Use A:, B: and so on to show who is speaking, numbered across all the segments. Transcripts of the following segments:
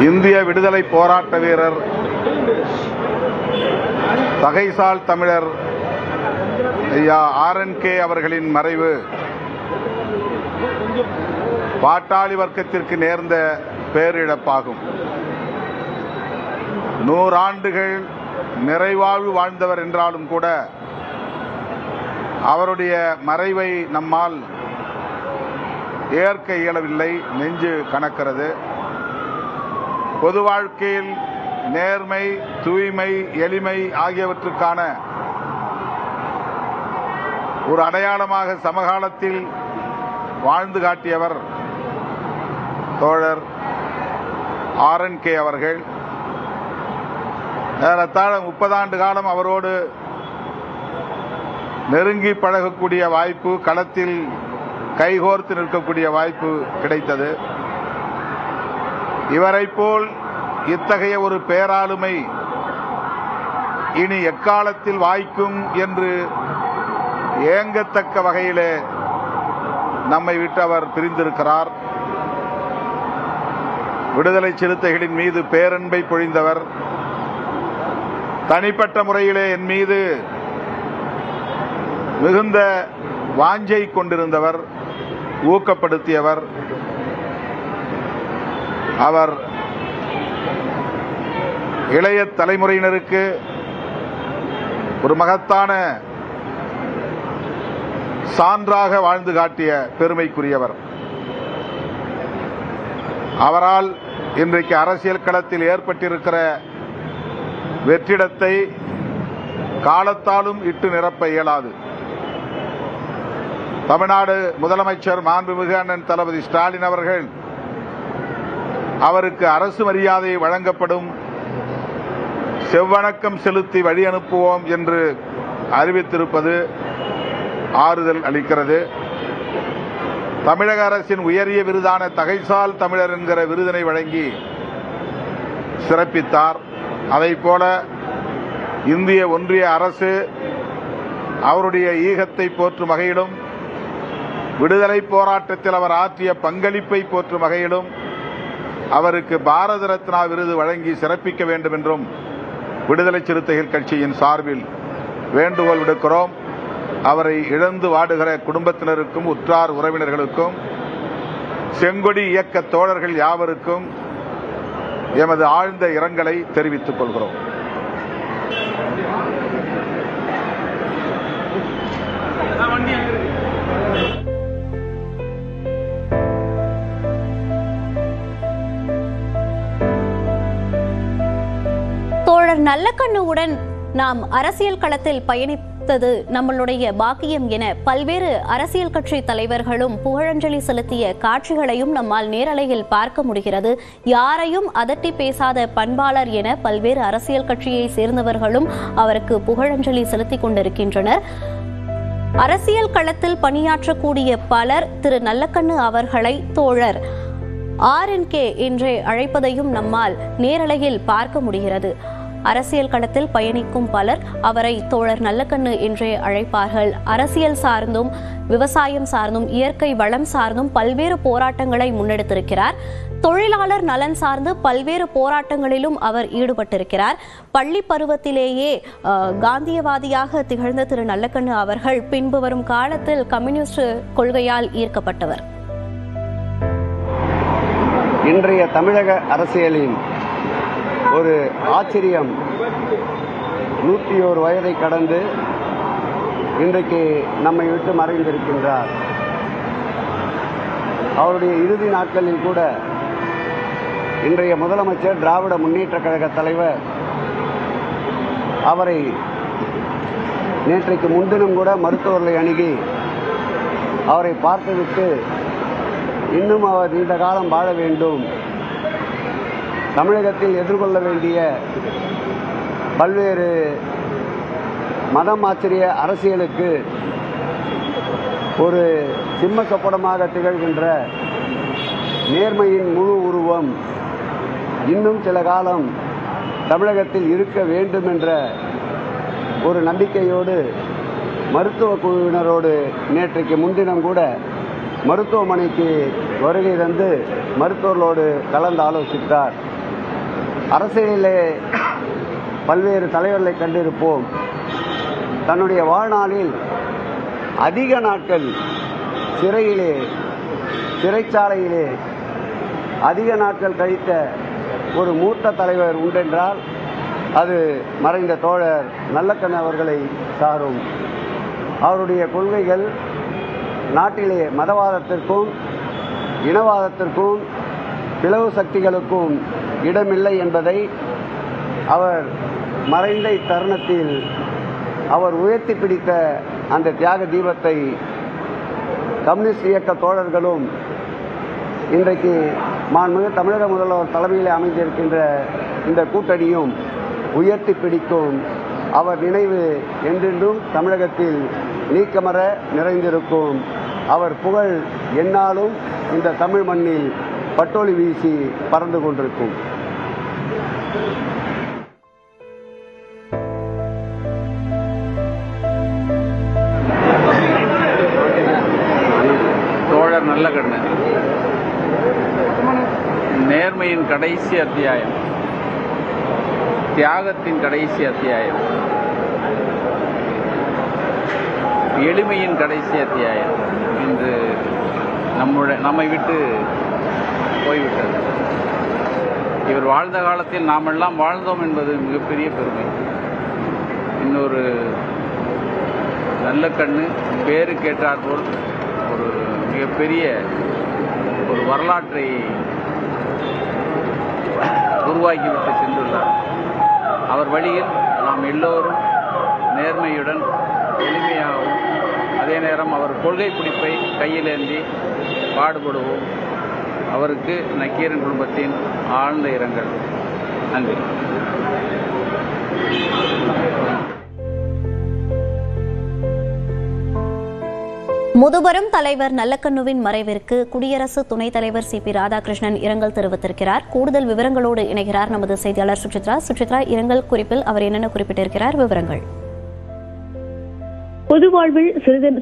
A: இந்திய விடுதலை போராட்ட வீரர் தகைசால் தமிழர் ஐயா RNK அவர்களின் மறைவு பாட்டாளி வர்க்கத்திற்கு நேர்ந்த பேரிழப்பாகும். 100 ஆண்டுகள் நிறைவாழ்வு வாழ்ந்தவர் என்றாலும் கூட அவருடைய மறைவை நம்மால் ஏற்க இயலவில்லை. நெஞ்சு கனக்கிறது. பொது வாழ்க்கையில் நேர்மை, தூய்மை, எளிமை ஆகியவற்றுக்கான ஒரு அடையாளமாக சமகாலத்தில் வாழ்ந்து காட்டியவர் தோழர் RNK அவர்கள். ஏறத்தாழ 30 ஆண்டு காலம் அவரோடு நெருங்கி பழகக்கூடிய வாய்ப்பு, களத்தில் கைகோர்த்து நிற்கக்கூடிய வாய்ப்பு கிடைத்தது. இவரை போல் இத்தகைய ஒரு பேராளுமை இனி எக்காலத்தில் வாய்க்கும் என்று ஏங்கத்தக்க வகையிலே நம்மை விட்டு அவர் பிரிந்திருக்கிறார். விடுதலை சிறுத்தைகளின் மீது பேரன்பை பொழிந்தவர். தனிப்பட்ட முறையிலே என் மீது மிகுந்த வாஞ்சை கொண்டிருந்தவர், ஊக்கப்படுத்தியவர். அவர் இளைய தலைமுறையினருக்கு ஒரு மகத்தான சான்றாக வாழ்ந்து காட்டிய பெருமைக்குரியவர். அவரால் இன்றைக்கு அரசியல் களத்தில் ஏற்பட்டிருக்கிற வெற்றிடத்தை காலத்தாலும் இட்டு நிரப்ப இயலாது. தமிழ்நாடு முதலமைச்சர் மாண்புமிகு அண்ணன் தளபதி ஸ்டாலின் அவர்கள் அவருக்கு அரசு மரியாதை வழங்கப்படும், செவ்வணக்கம் செலுத்தி வழி அனுப்புவோம் என்று அறிவித்திருப்பது ஆறுதல் அளிக்கிறது. தமிழக அரசின் உயரிய விருதான தகைசால் தமிழர் என்கிற விருதினை வழங்கி சிறப்பித்தார். அதைப்போல இந்திய ஒன்றிய அரசு அவருடைய ஈகத்தை போற்றும் வகையிலும், விடுதலை போராட்டத்தில் அவர் ஆற்றிய பங்களிப்பை போற்றும் வகையிலும் அவருக்கு பாரத ரத்னா விருது வழங்கி சிறப்பிக்க வேண்டும் என்றும் விடுதலை சிறுத்தைகள் கட்சியின் சார்பில் வேண்டுகோள் விடுக்கிறோம். அவரை இழந்து வாடுகிற குடும்பத்தினருக்கும், உற்றார் உறவினர்களுக்கும், செங்கொடி இயக்க தோழர்கள் யாவருக்கும் எமது ஆழ்ந்த இரங்கலை தெரிவித்துக் கொள்கிறோம்.
B: தோழர் நல்லக்கண்ணுவுடன் நாம் அரசியல் களத்தில் பயணித்தது நம்மளுடைய பாக்கியம் என பல்வேறு அரசியல் கட்சி தலைவர்களும் புகழஞ்சலி செலுத்திய காட்சிகளையும் நம்மால் நேரலையில் பார்க்க முடிகிறது. யாரையும் அதட்டி பேசாத பண்பாளர் என பல்வேறு அரசியல் கட்சியை சேர்ந்தவர்களும் அவருக்கு புகழஞ்சலி செலுத்திக் கொண்டிருக்கின்றனர். அரசியல் களத்தில் பணியாற்றக்கூடிய பலர் திரு நல்லக்கண்ணு அவர்களை தோழர் RNK என்றே அழைப்பதையும் நம்மால் நேரலையில் பார்க்க முடிகிறது. அரசியல் களத்தில் பயணிக்கும் பலர் அவரை தோழர் நல்லக்கண்ணு என்றே அழைப்பார்கள். அரசியல் சார்ந்தும், விவசாயம் சார்ந்தும், இயற்கை வளம் சார்ந்தும் பல்வேறு போராட்டங்களை முன்னெடுத்திருக்கிறார். தொழிலாளர் நலன் சார்ந்து பல்வேறு போராட்டங்களிலும் அவர் ஈடுபட்டிருக்கிறார். பள்ளி பருவத்திலேயே காந்தியவாதியாக திகழ்ந்த திரு நல்லக்கண்ணு அவர்கள் பின்பு வரும் காலத்தில் கம்யூனிஸ்ட் கொள்கையால் ஈர்க்கப்பட்டவர்.
C: இன்றைய தமிழக அரசியலின் ஒரு ஆச்சரியம், 101 வயதை கடந்து இன்றைக்கு நம்மை விட்டு மறைந்திருக்கின்றார். அவருடைய இறுதி நாட்களில் கூட இன்றைய முதலமைச்சர், திராவிட முன்னேற்றக் கழக தலைவர் அவரை நேற்றைக்கு முன்தினம் கூட மருத்துவர்களை அணுகி அவரை பார்த்துவிட்டு இன்னும் அவர் நீண்ட காலம் வாழ வேண்டும், தமிழகத்தில் எதிர்கொள்ள வேண்டிய பல்வேறு மதம் ஆச்சரிய அரசியலுக்கு ஒரு சிம்ம சொப்பனமாக திகழ்கின்ற நேர்மையின் முழு உருவம் இன்னும் சில காலம் தமிழகத்தில் இருக்க வேண்டும் என்ற ஒரு நம்பிக்கையோடு மருத்துவ குழுவினரோடு நேற்றைக்கு முன்தினம் கூட மருத்துவமனைக்கு வருகை தந்து மருத்துவர்களோடு கலந்து ஆலோசித்தார். அரசியலிலே பல்வேறு தலைவர்களை கண்டிருப்போம். தன்னுடைய வாழ்நாளில் அதிக நாட்கள் சிறைச்சாலையிலே அதிக நாட்கள் கழித்த ஒரு மூத்த தலைவர் உண்டென்றால் அது மறைந்த தோழர் நல்லக்கண்ணு அவர்களை சாரும். அவருடைய கொள்கைகள் நாட்டிலே மதவாதத்திற்கும் இனவாதத்திற்கும் பிளவு சக்திகளுக்கும் இடமில்லை என்பதை அவர் மறைந்த இத்தருணத்தில் அவர் உயர்த்தி பிடித்த அந்த தியாக தீபத்தை கம்யூனிஸ்ட் இயக்க தோழர்களும் இன்றைக்கு மாண்புமிகு தமிழக முதல்வர் தலைமையில் அமைந்திருக்கின்ற இந்த கூட்டணியும் உயர்த்தி பிடிக்கும். அவர் நினைவு என்றென்றும் தமிழகத்தில் நீக்கமற நிறைந்திருக்கும். அவர் புகழ் எந்நாளும் இந்த தமிழ் மண்ணில் பட்டொளி வீசி பறந்து கொண்டிருக்கும்.
D: தோழர் நல்லக்கண்ணு நேர்மையின் கடைசி அத்தியாயம், தியாகத்தின் கடைசி அத்தியாயம், எளிமையின் கடைசி அத்தியாயம் இன்று நம்மை விட்டு போய்விட்டது. இவர் வாழ்ந்த காலத்தில் நாமெல்லாம் வாழ்ந்தோம் என்பது மிகப்பெரிய பெருமை. இன்னொரு நல்லக்கண்ணு பேரு கேட்டாற்போல் ஒரு மிகப்பெரிய ஒரு வரலாற்றை உருவாக்கிவிட்டு சென்றுள்ளார். அவர் வழியில் நாம் எல்லோரும் நேர்மையுடன் எளிமையாகவும் அதே நேரம் அவர் கொள்கை பிடிப்பை கையிலேந்தி பாடுபடுவோம். அவருக்கு நக்கீரன் குடும்பத்தின் ஆழ்ந்த இரங்கல். நன்றி.
B: முதுபெரும் தலைவர் நல்லக்கண்ணுவின் மறைவிற்கு குடியரசு துணைத் தலைவர் சிபி ராதாகிருஷ்ணன் இரங்கல் தெரிவித்திருக்கிறார். கூடுதல் விவரங்களோடு இணைகிறார் நமது செய்தியாளர் சுசித்ரா. இரங்கல் குறிப்பில் அவர் என்னென்ன குறிப்பிட்டிருக்கிறார்? விவரங்கள்.
E: பொது வாழ்வில்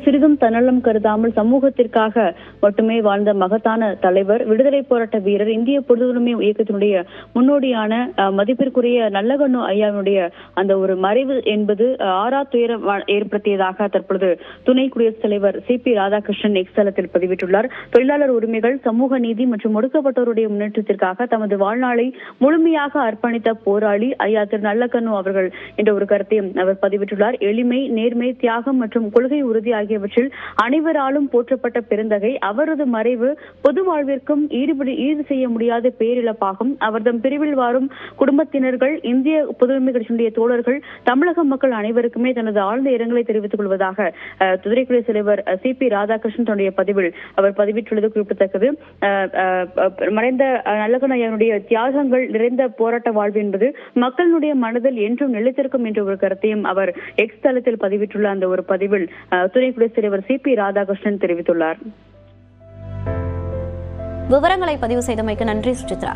E: சிறிதும் தன்னலம் கருதாமல் சமூகத்திற்காக மட்டுமே வாழ்ந்த மகத்தான தலைவர், விடுதலை போராட்ட வீரர், இந்திய பொதுவுரிமை இயக்கத்தினுடைய முன்னோடியான மதிப்பிற்குரிய நல்லக்கண்ணு ஐயாவினுடைய அந்த ஒரு மறைவு என்பது ஆறா துயரம் ஏற்படுத்தியதாக தற்பொழுது துணை குடியரசுத் தலைவர் சிபி ராதாகிருஷ்ணன் எக்ஸ் தளத்தில் பதிவிட்டுள்ளார். தொழிலாளர் உரிமைகள், சமூக நீதி மற்றும் ஒடுக்கப்பட்டோருடைய முன்னேற்றத்திற்காக தமது வாழ்நாளை முழுமையாக அர்ப்பணித்த போராளி ஐயா திரு நல்லக்கண்ணு அவர்கள் என்ற ஒரு கருத்தையும் அவர் பதிவிட்டுள்ளார். எளிமை, நேர்மை, தியாகம் மற்றும் கொள்கை உறுதி ஆகியவற்றில் அனைவராலும் போற்றப்பட்ட பெருந்தகை. அவரது மறைவு பொது வாழ்விற்கும் ஈடு செய்ய முடியாத பேரிழப்பாகும். அவர்தம் பிரிவில் வாரும் குடும்பத்தினர்கள், இந்திய பொதுவுரிமை கட்சியினுடைய தோழர்கள், தமிழக மக்கள் அனைவருக்குமே தனது ஆழ்ந்த இரங்கலை தெரிவித்துக் கொள்வதாக துணை குடியரசுத் தலைவர் சிபி ராதாகிருஷ்ணன் தன்னுடைய பதிவில் அவர் பதிவிட்டுள்ளது குறிப்பிடத்தக்கது. மறைந்த நல்லக்கண்ணு ஐயாவுடைய தியாகங்கள் நிறைந்த போராட்ட வாழ்வு என்பது மக்களுடைய மனதில் என்றும் நிலைத்திருக்கும் என்ற ஒரு கருத்தையும் அவர் எக்ஸ் தளத்தில் பதிவிட்டுள்ள அந்த ஒரு பதிவில் துணை குடியரசுத் தலைவர் சிபி ராதாகிருஷ்ணன் தெரிவித்துள்ளார்.
B: விவரங்களை பதிவு செய்தமைக்கு நன்றி சுசித்ரா.